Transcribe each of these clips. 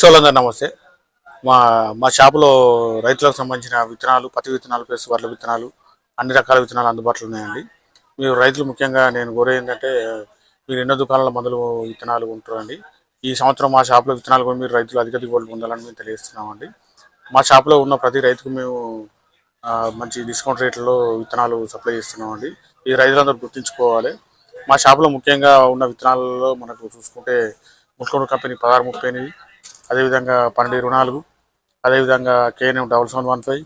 సోలందర్ నమస్తే. మా మా షాపులో రైతులకు సంబంధించిన విత్తనాలు, పత్తి విత్తనాలు ప్లస్ వడ్ల విత్తనాలు, అన్ని రకాల విత్తనాలు అందుబాటులో ఉన్నాయండి. మీరు రైతులు ముఖ్యంగా నేను కోరేది ఏంటంటే, మీరు ఎన్నో దుకాణాల మందులు విత్తనాలు కొంటారండి. ఈ సంవత్సరం మా షాపులో విత్తనాలు కొని మీరు రైతులు అధిక దిగుబడులు పొందాలని మేము తెలియజేస్తున్నామండి. మా షాపులో ఉన్న ప్రతి రైతుకు మేము మంచి డిస్కౌంట్ రేట్లలో విత్తనాలు సప్లై చేస్తున్నామండి. ఈ రైతులందరూ గుర్తుంచుకోవాలి. మా షాపులో ముఖ్యంగా ఉన్న విత్తనాలలో మనకు చూసుకుంటే ముట్లూరు కంపెనీ 1638, అదేవిధంగా 1224, అదేవిధంగా KNM 7715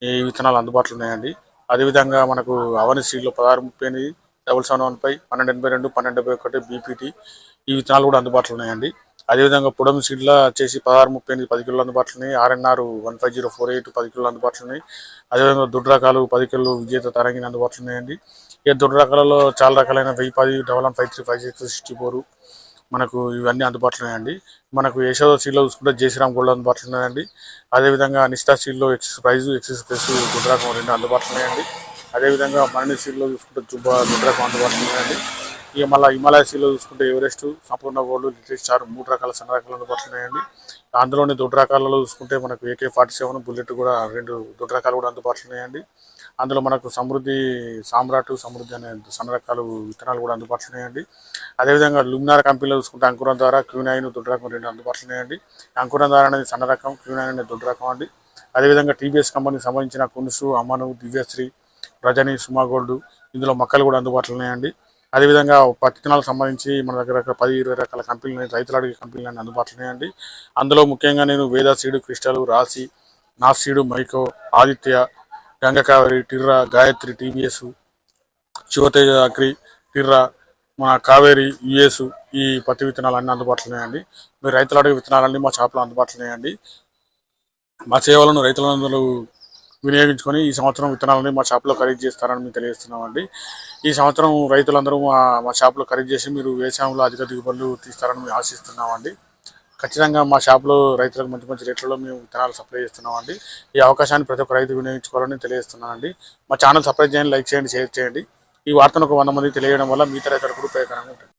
ఈ విత్తనాలు అందుబాటులో ఉన్నాయండి. అదేవిధంగా మనకు అవని సీడ్లో 1638, 7715, 1282, 1271 BPT ఈ విత్తనాలు కూడా అందుబాటులో ఉన్నాయండి. అదేవిధంగా పొడమ్ సీడ్లో వచ్చేసి 1638 10 కిలోలు అందుబాటులో ఉన్నాయి. RNR 15048 10 కిలోలు అందుబాటులో ఉన్నాయి. అదేవిధంగా దొడ్డు రకాలు 10 కిలోలు విజేత తరంగిణి అందుబాటులో ఉన్నాయండి. ఇక దొడ్డు రకాలలో చాలా రకాలైన 1010, 1153, 56, 64 మనకు ఇవన్నీ అందుబాటులో ఉన్నాయండి. మనకు యశోద సీడ్లో చూసుకుంటే జయశ్రీరామ్ గోల్డ్ అందుబాటులో ఉన్నాయండి. అదేవిధంగా నిస్తా సీడ్లో ఎక్సెస్ ప్రైజ్, ఎక్సెస్ ప్లస్ దొడ్డు రకం రెండు అందుబాటులో ఉన్నాయండి. అదేవిధంగా మరణి సీడ్లో చూసుకుంటే జుబ్బా దొడ్డు రకం అందుబాటులో ఉన్నాయండి. ఇక మళ్ళీ హిమాలయ సీడ్లో చూసుకుంటే ఎవరెస్ట్, సంపూర్ణ గోల్డ్, లిటిల్ స్టార్ 3 రకాల సన్న రకాలు అందుబాటులో ఉన్నాయండి. అందులోని దొడ్డు రకాలలో చూసుకుంటే మనకు AK-47 బుల్లెట్ కూడా 2 దొడ్డు రకాలు కూడా అందుబాటులో ఉన్నాయండి. అందులో మనకు సమృద్ధి, సామ్రాట్, సమృద్ధి అనే సన్న రకాలు విత్తనాలు కూడా అందుబాటులో ఉన్నాయండి. అదేవిధంగా లుమినార్ కంపెనీలో చూసుకుంటే అంకురం ద్వారా Q9 దొడ్డు రకం 2 అందుబాటులో ఉన్నాయండి. అంకురం ద్వారా అనేది సన్న రకం, Q9 అనేది దొడ్డు రకం అండి. అదేవిధంగా TBS కంపెనీకి సంబంధించిన కునుసు, అమను, దివ్యశ్రీ, రజని, సుమా గోల్డ్ ఇందులో మొక్కలు కూడా అందుబాటులో ఉన్నాయండి. అదేవిధంగా పత్తి విత్తనాలకు సంబంధించి మన దగ్గర 10-20 రకాల కంపెనీలు, రైతులు అడిగే కంపెనీలు అందుబాటులో ఉన్నాయండి. అందులో ముఖ్యంగా నేను వేద సీడు, క్రిస్టల్, రాశి, నాస్ సీడు, మైకో, ఆదిత్య, గంగకావరి, టిర్రా, గాయత్రి, TBS, శివతేజ అగ్రి, టిర్రా, మన కావేరి, US ఈ పత్తి విత్తనాలు అన్నీ అందుబాటులో ఉన్నాయండి. మీరు రైతులు అడిగే విత్తనాలన్నీ మా షాప్లో అందుబాటులో ఉన్నాయండి. మా సేవలను రైతులందరూ వినియోగించుకొని ఈ సంవత్సరం విత్తనాలని మా షాప్లో ఖరీదు చేస్తారని మేము తెలియజేస్తున్నామండి. ఈ సంవత్సరం రైతులందరూ మా షాప్లో ఖరీదు చేసి మీరు వ్యవసాయంలో అధిక దిగుబడులు తీస్తారని మేము ఆశిస్తున్నామండి. ఖచ్చితంగా మా షాప్లో రైతులకు మంచి మంచి రేట్లలో మేము విత్తనాలు సప్లై చేస్తున్నామండి. ఈ అవకాశాన్ని ప్రతి ఒక్క రైతు వినియోగించుకోవాలని తెలియజేస్తున్నానండి. మా ఛానల్ సబ్స్క్రైబ్ చేయండి, లైక్ చేయండి, షేర్ చేయండి. ఈ వార్తను ఒక 100 మందికి తెలియడం వల్ల మిగతా రైతులకు కూడా ఉపయోగకరంగా ఉంటుంది.